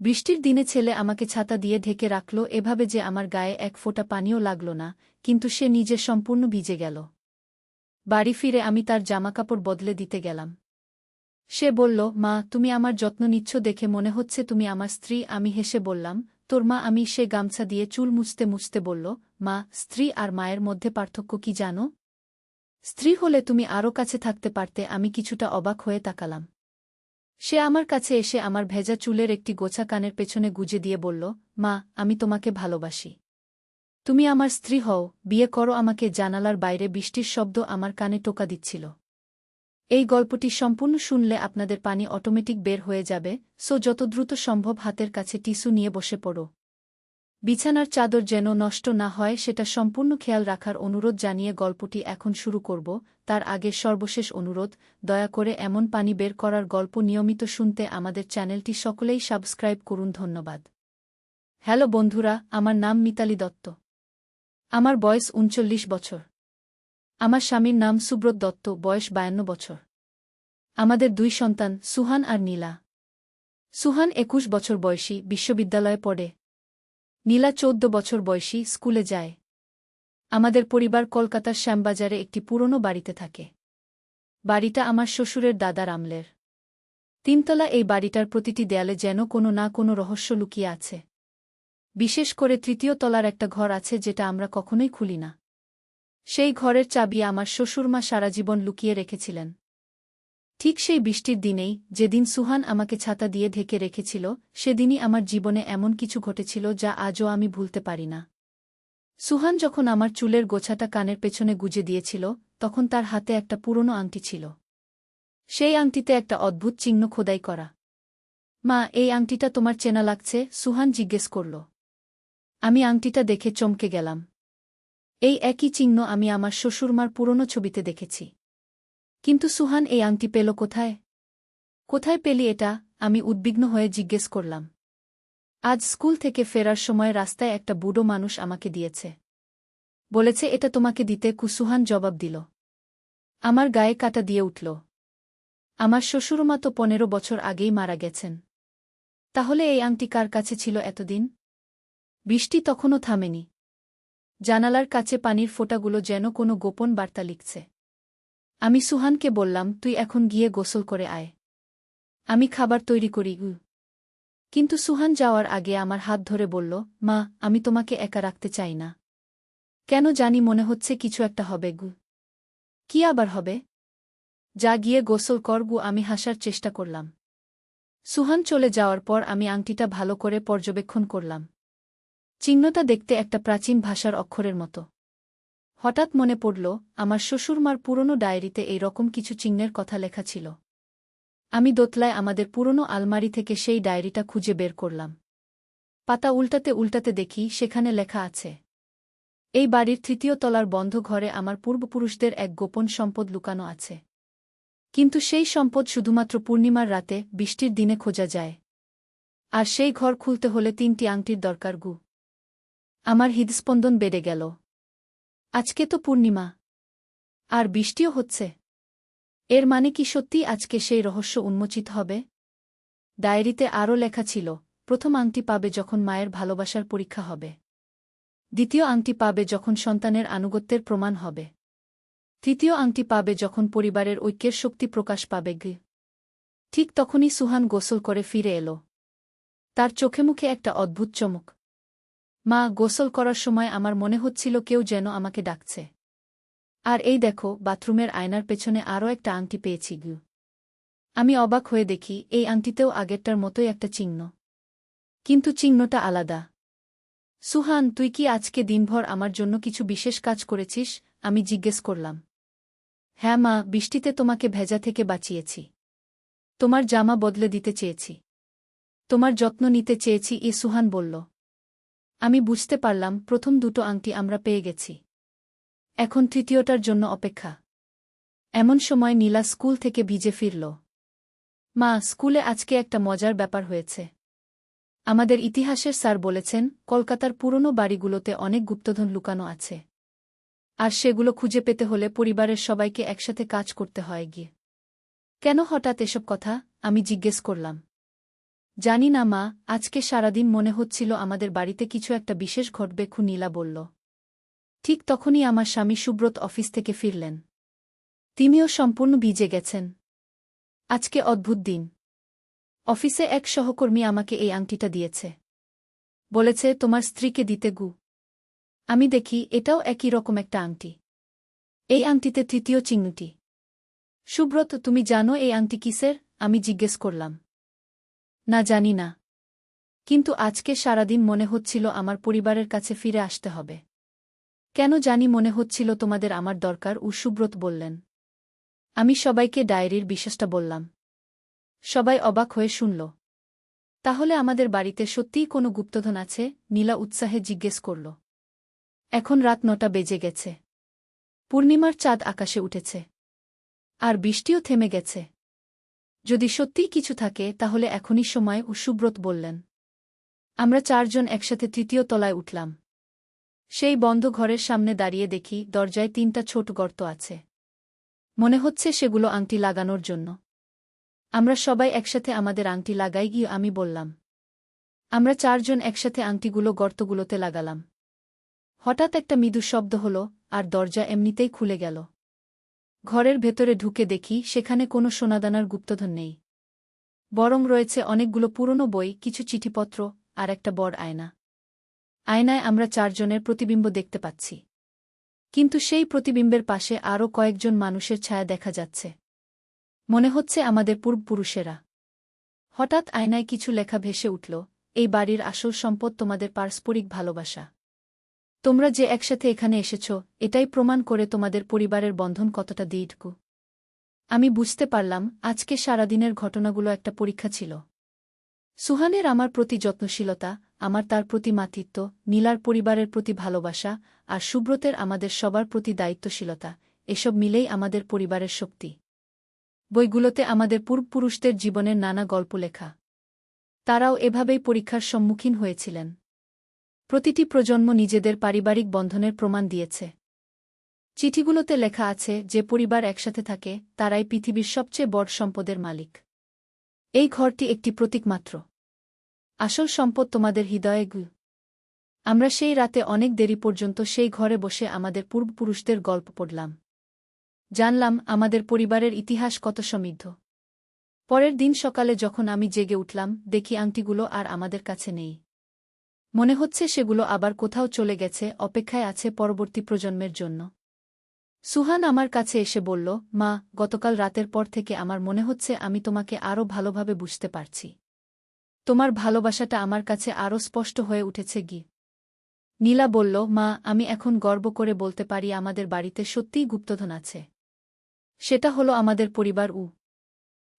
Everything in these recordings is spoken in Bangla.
বৃষ্টির দিনে ছেলে আমাকে ছাতা দিয়ে ঢেকে রাখল এভাবে যে আমার গায়ে এক ফোঁটা পানিও লাগল না, কিন্তু সে নিজে সম্পূর্ণ ভিজে গেল। বাড়ি ফিরে আমি তার জামাকাপড় বদলে দিতে গেলাম। সে বলল, মা, তুমি আমার যত্ন নিচ্ছ দেখে মনে হচ্ছে তুমি আমার স্ত্রী। আমি হেসে বললাম, তোর মা? আমি। সে গামছা দিয়ে চুল মুছতে মুছতে বলল, মা, স্ত্রী আর মায়ের মধ্যে পার্থক্য কি জানো? স্ত্রী হলে তুমি আরও কাছে থাকতে পারতে। আমি কিছুটা অবাক হয়ে তাকালাম। সে আমার কাছে এসে আমার ভেজা চুলের একটি গোছা কানের পেছনে গুজে দিয়ে বলল, মা, আমি তোমাকে ভালোবাসি। তুমি আমার স্ত্রী হও, বিয়ে করো আমাকে। জানালার বাইরে বৃষ্টির শব্দ আমার কানে টোকা দিচ্ছিল। এই গল্পটি সম্পূর্ণ শুনলে আপনাদের পানি অটোমেটিক বের হয়ে যাবে, সো যত দ্রুত সম্ভব হাতের কাছে টিস্যু নিয়ে বসে পড়ো। বিছানার চাদর যেন নষ্ট না হয় সেটা সম্পূর্ণ খেয়াল রাখার অনুরোধ জানিয়ে গল্পটি এখন শুরু করব। তার আগে সর্বশেষ অনুরোধ, দয়া করে এমন পানি বের করার গল্প নিয়মিত শুনতে আমাদের চ্যানেলটি সকলেই সাবস্ক্রাইব করুন। ধন্যবাদ। হ্যালো বন্ধুরা, আমার নাম মিতালি দত্ত। আমার বয়স ৩৯ বছর। আমার স্বামীর নাম সুব্রত দত্ত, বয়স ৫২ বছর। আমাদের ২ সন্তান, সুহান আর নীলা। সুহান ২১ বছর বয়সী, বিশ্ববিদ্যালয়ে পড়ে। নীলা ১৪ বছর বয়সী, স্কুলে যায়। আমাদের পরিবার কলকাতার শ্যামবাজারে একটি পুরনো বাড়িতে থাকে। বাড়িটা আমার শ্বশুরের দাদার আমলের। ৩ তলা। এই বাড়িটার প্রতিটি দেয়ালে যেন কোনো না কোনো রহস্য লুকিয়ে আছে। বিশেষ করে ৩য় তলার একটা ঘর আছে যেটা আমরা কখনোই খুলি না। সেই ঘরের চাবি আমার শ্বশুরমা সারাজীবন লুকিয়ে রেখেছিলেন। ঠিক সেই বৃষ্টির দিনেই, যেদিন সুহান আমাকে ছাতা দিয়ে ঢেকে রেখেছিল, সেদিনই আমার জীবনে এমন কিছু ঘটেছিল যা আজও আমি ভুলতে পারি না। সুহান যখন আমার চুলের গোছাটা কানের পেছনে গুজে দিয়েছিল, তখন তার হাতে একটা পুরনো আংটি ছিল। সেই আংটিতে একটা অদ্ভুত চিহ্ন খোদাই করা। মা, এই আংটিটা তোমার চেনা লাগছে? সুহান জিজ্ঞেস করল। আমি আংটিটা দেখে চমকে গেলাম। এই একই চিহ্ন আমি আমার শ্বশুরমার পুরনো ছবিতে দেখেছি। কিন্তু সুহান, এই আংটি পেল কোথায়? কোথায় পেলি এটা? আমি উদ্বিগ্ন হয়ে জিজ্ঞেস করলাম। আজ স্কুল থেকে ফেরার সময় রাস্তায় একটা বুড়ো মানুষ আমাকে দিয়েছে। বলেছে এটা তোমাকে দিতে। সুহান জবাব দিল। আমার গায়ে কাঁটা দিয়ে উঠল। আমার শ্বশুরমা তো ১৫ বছর আগেই মারা গেছেন। তাহলে এই আংটি কার কাছে ছিল এতদিন? বৃষ্টি তখনও থামেনি। জানালার কাছে পানির ফোঁটাগুলো যেন কোনো গোপন বার্তা লিখছে। আমি সুহানকে বললাম, তুই এখন গিয়ে গোসল করে আয়। আমি খাবার তৈরি করি। কিন্তু সুহান যাওয়ার আগে আমার হাত ধরে বলল, মা, আমি তোমাকে একা রাখতে চাই না। কেন জানি মনে হচ্ছে কিছু একটা হবে। কি আবার হবে? যা গিয়ে গোসল কর। আমি হাসার চেষ্টা করলাম। সুহান চলে যাওয়ার পর আমি আংটিটা ভালো করে পর্যবেক্ষণ করলাম। চিহ্নটা দেখতে একটা প্রাচীন ভাষার অক্ষরের মতো। হঠাৎ মনে পড়ল, আমার শ্বশুরমার পুরনো ডায়েরিতে এই রকম কিছু চিহ্নের কথা লেখা ছিল। আমি দোতলায় আমাদের পুরনো আলমারি থেকে সেই ডায়েরিটা খুঁজে বের করলাম। পাতা উল্টাতে উল্টাতে দেখি সেখানে লেখা আছে, এই বাড়ির ৩য় তলার বন্ধ ঘরে আমার পূর্বপুরুষদের এক গোপন সম্পদ লুকানো আছে। কিন্তু সেই সম্পদ শুধুমাত্র পূর্ণিমার রাতে, বৃষ্টির দিনে খোঁজা যায়। আর সেই ঘর খুলতে হলে ৩টি আংটির দরকার। আমার হৃদস্পন্দন বেড়ে গেল। আজকে তো পূর্ণিমা। আর বৃষ্টিও হচ্ছে। এর মানে কি সত্যি আজকে সেই রহস্য উন্মোচিত হবে? ডায়েরিতে আরও লেখা ছিল, প্রথম আংটি পাবে যখন মায়ের ভালোবাসার পরীক্ষা হবে। দ্বিতীয় আংটি পাবে যখন সন্তানের আনুগত্যের প্রমাণ হবে। তৃতীয় আংটি পাবে যখন পরিবারের ঐক্যের শক্তি প্রকাশ পাবে। ঠিক তখনই সুহান গোসল করে ফিরে এলো। তার চোখে মুখে একটা অদ্ভুত চমক। মা, গোসল করার সময় আমার মনে হচ্ছিল কেউ যেন আমাকে ডাকছে। আর এই দেখো, বাথরুমের আয়নার পেছনে আরও একটা আংটি পেয়েছি। আমি অবাক হয়ে দেখি, এই আংটিতেও আগেরটার মতোই একটা চিহ্ন। কিন্তু চিহ্নটা আলাদা। সুহান, তুই কি আজকে দিনভর আমার জন্য কিছু বিশেষ কাজ করেছিস? আমি জিজ্ঞেস করলাম। হ্যাঁ মা, বৃষ্টিতে তোমাকে ভেজা থেকে বাঁচিয়েছি। তোমার জামা বদলে দিতে চেয়েছি। তোমার যত্ন নিতে চেয়েছি। সুহান বলল। আমি বুঝতে পারলাম, প্রথম দুটো আংটি আমরা পেয়ে গেছি। এখন তৃতীয়টার জন্য অপেক্ষা। এমন সময় নীলা স্কুল থেকে ভিজে ফিরল। মা, স্কুলে আজকে একটা মজার ব্যাপার হয়েছে। আমাদের ইতিহাসের স্যার বলেছেন, কলকাতার পুরনো বাড়িগুলোতে অনেক গুপ্তধন লুকানো আছে। আর সেগুলো খুঁজে পেতে হলে পরিবারের সবাইকে একসাথে কাজ করতে হয়। কেন হঠাৎ এসব কথা? আমি জিজ্ঞেস করলাম। জানি না মা, আজকে সারাদিন মনে হচ্ছিল আমাদের বাড়িতে কিছু একটা বিশেষ ঘটবে, নীলা বলল। ঠিক তখনই আমার স্বামী সুব্রত অফিস থেকে ফিরলেন। তিনিও সম্পূর্ণ ভিজে গেছেন। আজকে অদ্ভুত দিন। অফিসে এক সহকর্মী আমাকে এই আংটিটা দিয়েছে। বলেছে তোমার স্ত্রীকে দিতে গু। আমি দেখি এটাও একই রকম একটা আংটি। এই আংটিতে তৃতীয় চিহ্নটি। সুব্রত, তুমি জানো এই আংটি কিসের? আমি জিজ্ঞেস করলাম। না, জানি না। কিন্তু আজকে সারাদিন মনে হচ্ছিল আমার পরিবারের কাছে ফিরে আসতে হবে। কেন জানি মনে হচ্ছিল তোমাদের আমার দরকার, সুব্রত বললেন। আমি সবাইকে ডায়েরির বিশ্বাসটা বললাম। সবাই অবাক হয়ে শুনল। তাহলে আমাদের বাড়িতে সত্যিই কোনো গুপ্তধন আছে? নীলা উৎসাহে জিজ্ঞেস করল। এখন রাত 9টা বেজে গেছে। পূর্ণিমার চাঁদ আকাশে উঠেছে। আর বৃষ্টিও থেমে গেছে। যদি সত্যিই কিছু থাকে তাহলে এখনই সময়, সুব্রত বললেন। আমরা 4 জন একসাথে 3য় তলায় উঠলাম। সেই বন্ধ ঘরের সামনে দাঁড়িয়ে দেখি দরজায় 3টা ছোট গর্ত আছে। মনে হচ্ছে সেগুলো আংটি লাগানোর জন্য। আমরা সবাই একসাথে আমাদের আংটি লাগাই গিয়ে আমি বললাম। আমরা 4 জন একসাথে আংটিগুলো গর্তগুলোতে লাগালাম। হঠাৎ একটা মৃদু শব্দ হল, আর দরজা এমনিতেই খুলে গেল। ঘরের ভেতরে ঢুকে দেখি সেখানে কোনো সোনাদানার গুপ্তধন নেই। বরং রয়েছে অনেকগুলো পুরনো বই, কিছু চিঠিপত্র, আর একটা বড় আয়না। আয়নায় আমরা 4 জনের প্রতিবিম্ব দেখতে পাচ্ছি। কিন্তু সেই প্রতিবিম্বের পাশে আরও কয়েকজন মানুষের ছায়া দেখা যাচ্ছে। মনে হচ্ছে আমাদের পূর্বপুরুষেরা। হঠাৎ আয়নায় কিছু লেখা ভেসে উঠল। এই বাড়ির আসল সম্পদ তোমাদের পারস্পরিক ভালোবাসা। তোমরা যে একসাথে এখানে এসেছ, এটাই প্রমাণ করে তোমাদের পরিবারের বন্ধন কতটা দৃঢ়। আমি বুঝতে পারলাম আজকে সারাদিনের ঘটনাগুলো একটা পরীক্ষা ছিল। সুহানের আমার প্রতি যত্নশীলতা, আমার তার প্রতি মাতৃত্ব, নীলার পরিবারের প্রতি ভালোবাসা, আর সুব্রতের আমাদের সবার প্রতি দায়িত্বশীলতা, এসব মিলেই আমাদের পরিবারের শক্তি। বইগুলোতে আমাদের পূর্বপুরুষদের জীবনের নানা গল্প লেখা। তারাও এভাবেই পরীক্ষার সম্মুখীন হয়েছিলেন। প্রতিটি প্রজন্ম নিজেদের পারিবারিক বন্ধনের প্রমাণ দিয়েছে। চিঠিগুলোতে লেখা আছে যে পরিবার একসাথে থাকে তারাই পৃথিবীর সবচেয়ে বড় সম্পদের মালিক। এই ঘরটি একটি প্রতীক মাত্র। আসল সম্পদ তোমাদের হৃদয়ে গু। আমরা সেই রাতে অনেক দেরি পর্যন্ত সেই ঘরে বসে আমাদের পূর্বপুরুষদের গল্প পড়লাম। জানলাম আমাদের পরিবারের ইতিহাস কত সমৃদ্ধ। পরের দিন সকালে যখন আমি জেগে উঠলাম, দেখি আংটিগুলো আর আমাদের কাছে নেই। মনে হচ্ছে সেগুলো আবার কোথাও চলে গেছে, অপেক্ষায় আছে পরবর্তী প্রজন্মের জন্য। সুহান আমার কাছে এসে বলল, মা, গতকাল রাতের পর থেকে আমার মনে হচ্ছে আমি তোমাকে আরও ভালোভাবে বুঝতে পারছি। তোমার ভালোবাসাটা আমার কাছে আরও স্পষ্ট হয়ে উঠেছে গি। নীলা বলল, মা, আমি এখন গর্ব করে বলতে পারি আমাদের বাড়িতে সত্যিই গুপ্তধন আছে। সেটা হলো আমাদের পরিবার।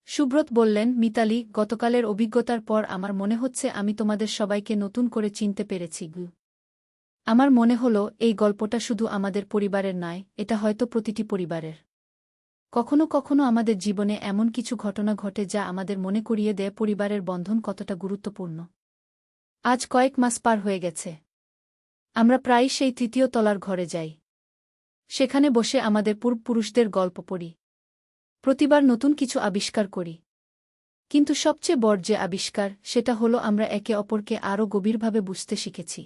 সুব্রত বললেন, মিতালি, গতকালের অভিজ্ঞতার পর আমার মনে হচ্ছে আমি তোমাদের সবাইকে নতুন করে চিনতে পেরেছি গু। আমার মনে হলো এই গল্পটা শুধু আমাদের পরিবারের নয়, এটা হয়তো প্রতিটি পরিবারের। কখনো কখনো আমাদের জীবনে এমন কিছু ঘটনা ঘটে যা আমাদের মনে করিয়ে দেয় পরিবারের বন্ধন কতটা গুরুত্বপূর্ণ। আজ কয়েক মাস পার হয়ে গেছে। আমরা প্রায়ই সেই 3য় তলার ঘরে যাই। সেখানে বসে আমাদের পূর্বপুরুষদের গল্প পড়ি। প্রতিবার নতুন কিছু আবিষ্কার করি। কিন্তু সবচেয়ে বড় যে আবিষ্কার, সেটা হলো আমরা একে অপরকে আরও গভীরভাবে বুঝতে শিখেছি।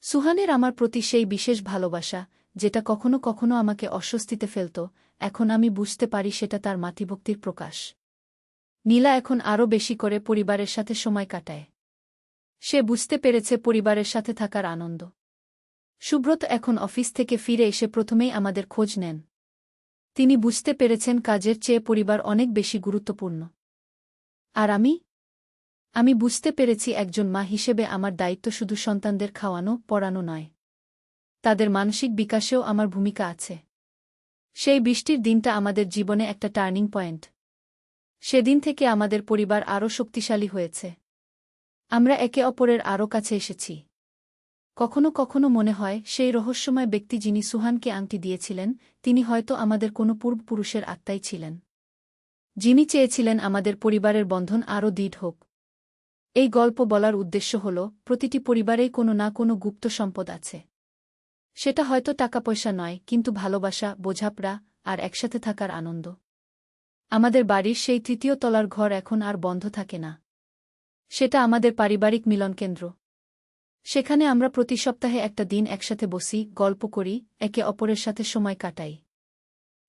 সুহানের আমার প্রতি সেই বিশেষ ভালোবাসা, যেটা কখনো কখনো আমাকে অস্বস্তিতে ফেলত, এখন আমি বুঝতে পারি সেটা তার মাতৃভক্তির প্রকাশ। নীলা এখন আরও বেশি করে পরিবারের সাথে সময় কাটায়। সে বুঝতে পেরেছে পরিবারের সাথে থাকার আনন্দ। সুব্রত এখন অফিস থেকে ফিরে এসে প্রথমেই আমাদের খোঁজ নেন। তিনি বুঝতে পেরেছেন কাজের চেয়ে পরিবার অনেক বেশি গুরুত্বপূর্ণ। আর আমি বুঝতে পেরেছি একজন মা হিসেবে আমার দায়িত্ব শুধু সন্তানদের খাওয়ানো, পড়ানো নয়। তাদের মানসিক বিকাশেও আমার ভূমিকা আছে। সেই বৃষ্টির দিনটা আমাদের জীবনে একটা টার্নিং পয়েন্ট। সেদিন থেকে আমাদের পরিবার আরও শক্তিশালী হয়েছে। আমরা একে অপরের আরও কাছে এসেছি। কখনো কখনো মনে হয় সেই রহস্যময় ব্যক্তি যিনি সুহানকে আংটি দিয়েছিলেন, তিনি হয়তো আমাদের কোনো পূর্বপুরুষের আত্মাই ছিলেন, যিনি চেয়েছিলেন আমাদের পরিবারের বন্ধন আরও দৃঢ় হোক। এই গল্প বলার উদ্দেশ্য হল, প্রতিটি পরিবারেই কোনো না কোনো গুপ্ত সম্পদ আছে। সেটা হয়তো টাকা পয়সা নয়, কিন্তু ভালোবাসা, বোঝাপড়া, আর একসাথে থাকার আনন্দ। আমাদের বাড়ির সেই 3য় তলার ঘর এখন আর বন্ধ থাকে না। সেটা আমাদের পারিবারিক মিলনকেন্দ্র। সেখানে আমরা প্রতি সপ্তাহে একটা দিন একসাথে বসি, গল্প করি, একে অপরের সাথে সময় কাটাই।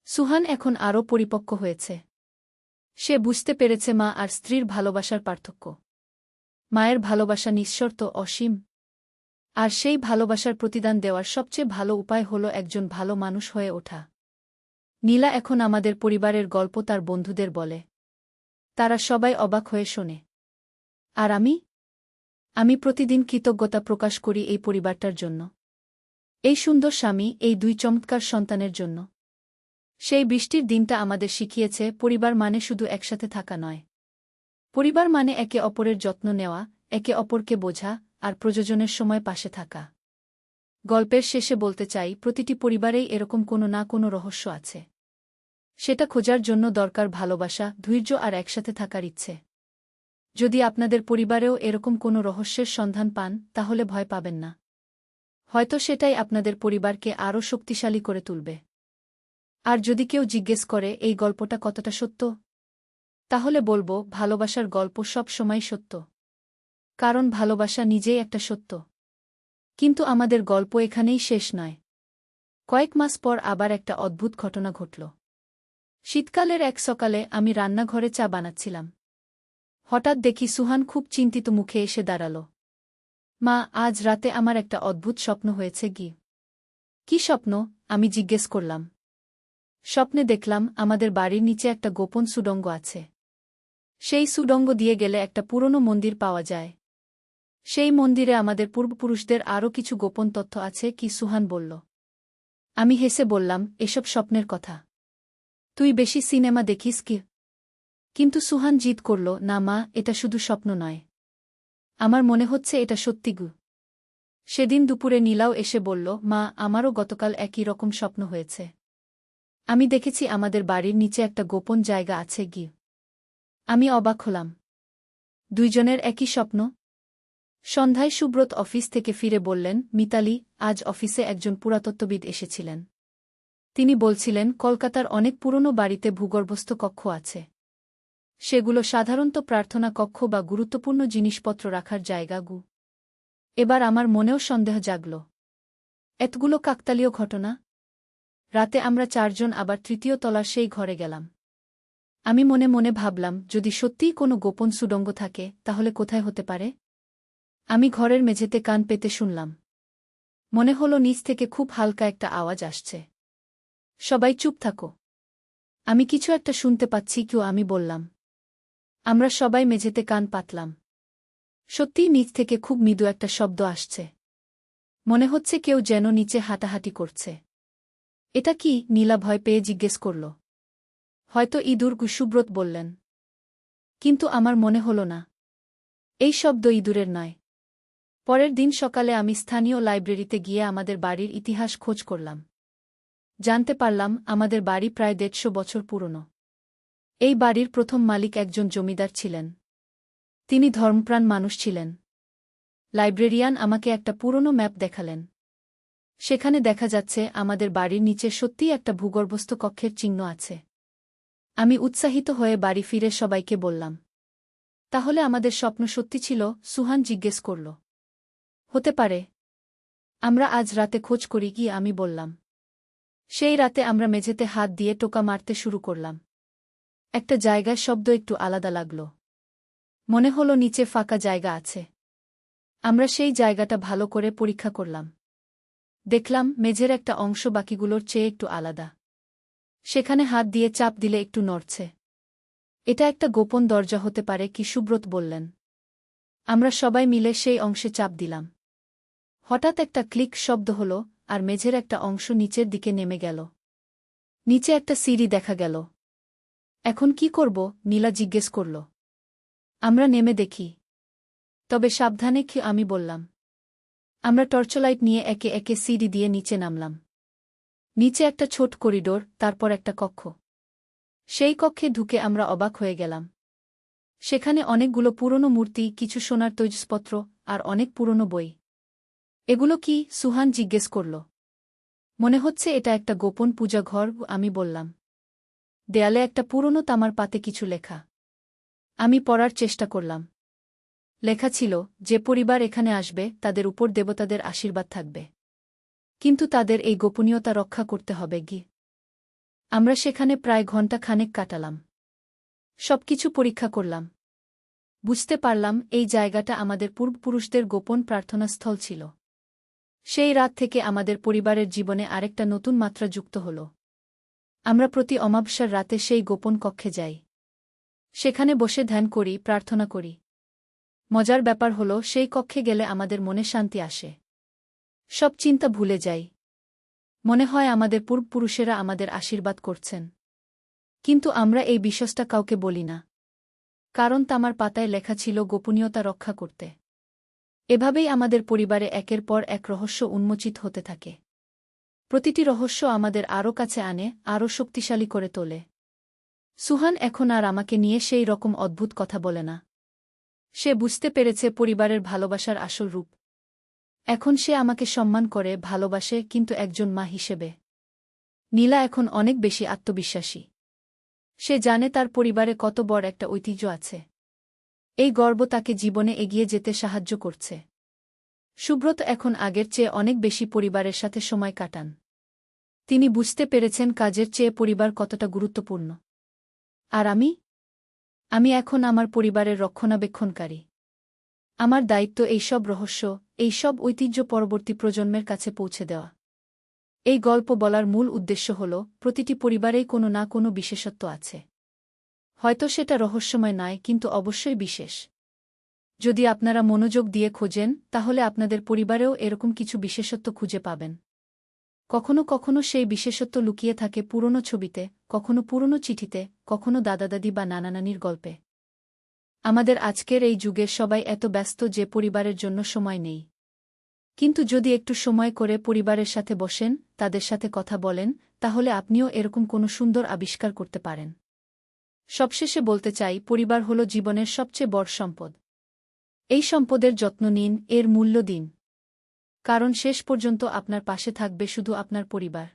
সুহান এখন আরও পরিপক্ক হয়েছে। সে বুঝতে পেরেছে মা আর স্ত্রীর ভালোবাসার পার্থক্য। মায়ের ভালোবাসা নিঃশর্ত, অসীম। আর সেই ভালোবাসার প্রতিদান দেওয়ার সবচেয়ে ভালো উপায় হল একজন ভালো মানুষ হয়ে ওঠা। নীলা এখন আমাদের পরিবারের গল্প তার বন্ধুদের বলে। তারা সবাই অবাক হয়ে শোনে। আর আমি প্রতিদিন কৃতজ্ঞতা প্রকাশ করি এই পরিবারটার জন্য। এই সুন্দর স্বামী, এই দুই চমৎকার সন্তানের জন্য। সেই বৃষ্টির দিনটা আমাদের শিখিয়েছে পরিবার মানে শুধু একসাথে থাকা নয়। পরিবার মানে একে অপরের যত্ন নেওয়া, একে অপরকে বোঝা, আর প্রয়োজনের সময় পাশে থাকা। গল্পের শেষে বলতে চাই, প্রতিটি পরিবারেই এরকম কোনো না কোনো রহস্য আছে। সেটা খোঁজার জন্য দরকার ভালোবাসা, ধৈর্য আর একসাথে থাকার ইচ্ছে। যদি আপনাদের পরিবারেও এরকম কোনো রহস্যের সন্ধান পান, তাহলে ভয় পাবেন না। হয়তো সেটাই আপনাদের পরিবারকে আরও শক্তিশালী করে তুলবে। আর যদি কেউ জিজ্ঞেস করে এই গল্পটা কতটা সত্য, তাহলে বলবো, ভালোবাসার গল্প সব সময় সত্য। কারণ ভালোবাসা নিজেই একটা সত্য। কিন্তু আমাদের গল্প এখানেই শেষ নয়। কয়েক মাস পর আবার একটা অদ্ভুত ঘটনা ঘটল। শীতকালের এক সকালে আমি রান্নাঘরে চা বানাচ্ছিলাম। হঠাৎ দেখি সুহান খুব চিন্তিত মুখে এসে দাঁড়াল। মা, আজ রাতে আমার একটা অদ্ভুত স্বপ্ন হয়েছে। কি স্বপ্ন? আমি জিজ্ঞেস করলাম। স্বপ্নে দেখলাম আমাদের বাড়ির নিচে একটা গোপন সুড়ঙ্গ আছে। সেই সুড়ঙ্গ দিয়ে গেলে একটা পুরনো মন্দির পাওয়া যায়। সেই মন্দিরে আমাদের পূর্বপুরুষদের আরও কিছু গোপন তথ্য আছে। কি? সুহান বলল। আমি হেসে বললাম, এসব স্বপ্নের কথা। তুই বেশি সিনেমা দেখিস কি? কিন্তু সুহান জিদ করল, না মা, এটা শুধু স্বপ্ন নয়। আমার মনে হচ্ছে এটা সত্যি। সেদিন দুপুরে নীলাও এসে বলল, মা, আমারও গতকাল একই রকম স্বপ্ন হয়েছে। আমি দেখেছি আমাদের বাড়ির নিচে একটা গোপন জায়গা আছে। আমি অবাক হলাম। দুইজনের একই স্বপ্ন। সন্ধ্যায় সুব্রত অফিস থেকে ফিরে বললেন, মিতালি, আজ অফিসে একজন পুরাতত্ত্ববিদ এসেছিলেন। তিনি বলছিলেন কলকাতার অনেক পুরনো বাড়িতে ভূগর্ভস্থ কক্ষ আছে। সেগুলো সাধারণত প্রার্থনা কক্ষ বা গুরুত্বপূর্ণ জিনিসপত্র রাখার জায়গা। এবার আমার মনেও সন্দেহ জাগল। এতগুলো কাকতালীয় ঘটনা। রাতে আমরা চারজন আবার তৃতীয় তলার সেই ঘরে গেলাম। আমি মনে মনে ভাবলাম, যদি সত্যিই কোনো গোপন সুড়ঙ্গ থাকে, তাহলে কোথায় হতে পারে? আমি ঘরের মেঝেতে কান পেতে শুনলাম। মনে হলো নিচ থেকে খুব হালকা একটা আওয়াজ আসছে। সবাই চুপ থাকো। আমি কিছু একটা শুনতে পাচ্ছি। কেউ? আমি বললাম। আমরা সবাই মেঝেতে কান পাতলাম। সত্যিই নিচ থেকে খুব মৃদু একটা শব্দ আসছে। মনে হচ্ছে কেউ যেন নিচে হাঁটাহাঁটি করছে। এটা কি? নীলা ভয় পেয়ে জিজ্ঞেস করল। হয়তো ইঁদুর, সুব্রত বললেন। কিন্তু আমার মনে হল না। এই শব্দ ইঁদুরের নয়। পরের দিন সকালে আমি স্থানীয় লাইব্রেরিতে গিয়ে আমাদের বাড়ির ইতিহাস খোঁজ করলাম। জানতে পারলাম আমাদের বাড়ি প্রায় ১৫০ বছর পুরনো। এই বাড়ির প্রথম মালিক একজন জমিদার ছিলেন। তিনি ধর্মপ্রাণ মানুষ ছিলেন। লাইব্রেরিয়ান আমাকে একটা পুরনো ম্যাপ দেখালেন। সেখানে দেখা যাচ্ছে আমাদের বাড়ির নিচে সত্যিই একটা ভূগর্ভস্থ কক্ষের চিহ্ন আছে। আমি উৎসাহিত হয়ে বাড়ি ফিরে সবাইকে বললাম। তাহলে আমাদের স্বপ্ন সত্যি ছিল? সুহান জিজ্ঞেস করল। হতে পারে। আমরা আজ রাতে খোঁজ করি। কি? আমি বললাম। সেই রাতে আমরা মেঝেতে হাত দিয়ে টোকা মারতে শুরু করলাম। একটা জায়গায় শব্দ একটু আলাদা লাগল। মনে হলো নিচে ফাঁকা জায়গা আছে। আমরা সেই জায়গাটা ভালো করে পরীক্ষা করলাম। দেখলাম মেঝের একটা অংশ বাকিগুলোর চেয়ে একটু আলাদা। সেখানে হাত দিয়ে চাপ দিলে একটু নড়ছে। এটা একটা গোপন দরজা হতে পারে। কি? সুব্রত বললেন। আমরা সবাই মিলে সেই অংশে চাপ দিলাম। হঠাৎ একটা ক্লিক শব্দ হল, আর মেঝের একটা অংশ নিচের দিকে নেমে গেল। নিচে একটা সিঁড়ি দেখা গেল। এখন কি করব? নীলা জিজ্ঞেস করল। আমরা নেমে দেখি। তবে সাবধানে। কি? আমি বললাম। আমরা টর্চলাইট নিয়ে একে একে সিঁড়ি দিয়ে নিচে নামলাম। নিচে একটা ছোট করিডোর, তারপর একটা কক্ষ। সেই কক্ষে ঢুকে আমরা অবাক হয়ে গেলাম। সেখানে অনেকগুলো পুরনো মূর্তি, কিছু সোনার তৈজসপত্র, আর অনেক পুরনো বই। এগুলো কি? সুহান জিজ্ঞেস করল। মনে হচ্ছে এটা একটা গোপন পূজা ঘর। আমি বললাম। দেয়ালে একটা পুরনো তামার পাতে কিছু লেখা। আমি পড়ার চেষ্টা করলাম। লেখা ছিল, যে পরিবার এখানে আসবে তাদের উপর দেবতাদের আশীর্বাদ থাকবে। কিন্তু তাদের এই গোপনীয়তা রক্ষা করতে হবে কি? আমরা সেখানে প্রায় ঘণ্টা খানেক কাটালাম। সবকিছু পরীক্ষা করলাম। বুঝতে পারলাম এই জায়গাটা আমাদের পূর্বপুরুষদের গোপন প্রার্থনাস্থল ছিল। সেই রাত থেকে আমাদের পরিবারের জীবনে আরেকটা নতুন মাত্রা যুক্ত হল। আমরা প্রতি অমাবস্যার রাতে সেই গোপন কক্ষে যাই। সেখানে বসে ধ্যান করি, প্রার্থনা করি। মজার ব্যাপার হল, সেই কক্ষে গেলে আমাদের মনে শান্তি আসে। সব চিন্তা ভুলে যাই। মনে হয় আমাদের পূর্বপুরুষেরা আমাদের আশীর্বাদ করছেন। কিন্তু আমরা এই বিশ্বাসটা কাউকে বলি না। কারণ তামার পাতায় লেখা ছিল গোপনীয়তা রক্ষা করতে। এভাবেই আমাদের পরিবারে একের পর এক রহস্য উন্মোচিত হতে থাকে। প্রতিটি রহস্য আমাদের আরও কাছে আনে, আরও শক্তিশালী করে তোলে। সুহান এখন আর আমাকে নিয়ে সেই রকম অদ্ভুত কথা বলে না। সে বুঝতে পেরেছে পরিবারের ভালোবাসার আসল রূপ। এখন সে আমাকে সম্মান করে, ভালোবাসে, কিন্তু একজন মা হিসেবে। নীলা এখন অনেক বেশি আত্মবিশ্বাসী। সে জানে তার পরিবারে কত বড় একটা ঐতিহ্য আছে। এই গর্ব তাকে জীবনে এগিয়ে যেতে সাহায্য করছে। সুব্রত এখন আগের চেয়ে অনেক বেশি পরিবারের সাথে সময় কাটান। তিনি বুঝতে পেরেছেন কাজের চেয়ে পরিবার কতটা গুরুত্বপূর্ণ। আর আমি এখন আমার পরিবারের রক্ষণাবেক্ষণকারী। আমার দায়িত্ব এই সব রহস্য, এই সব ঐতিহ্য পরবর্তী প্রজন্মের কাছে পৌঁছে দেওয়া। এই গল্প বলার মূল উদ্দেশ্য হল, প্রতিটি পরিবারেই কোনো না কোনো বিশেষত্ব আছে। হয়তো সেটা রহস্যময় নয়, কিন্তু অবশ্যই বিশেষ। যদি আপনারা মনোযোগ দিয়ে খোঁজেন, তাহলে আপনাদের পরিবারেও এরকম কিছু বিশেষত্ব খুঁজে পাবেন। কখনো কখনো সেই বিশেষত্ব লুকিয়ে থাকে পুরনো ছবিতে, কখনো পুরনো চিঠিতে, কখনো দাদা-দাদি বা নানা-নানির গল্পে। আমাদের আজকের এই যুগে সবাই এত ব্যস্ত যে পরিবারের জন্য সময় নেই। কিন্তু যদি একটু সময় করে পরিবারের সাথে বসেন, তাদের সাথে কথা বলেন, তাহলে আপনিও এরকম কোনো সুন্দর আবিষ্কার করতে পারেন। সবশেষে বলতে চাই, পরিবার হল জীবনের সবচেয়ে বড় সম্পদ। এই সম্পদের যত্ন নিন, এর মূল্য দিন। কারণ শেষ পর্যন্ত আপনার পাশে থাকবে শুধু আপনার পরিবার।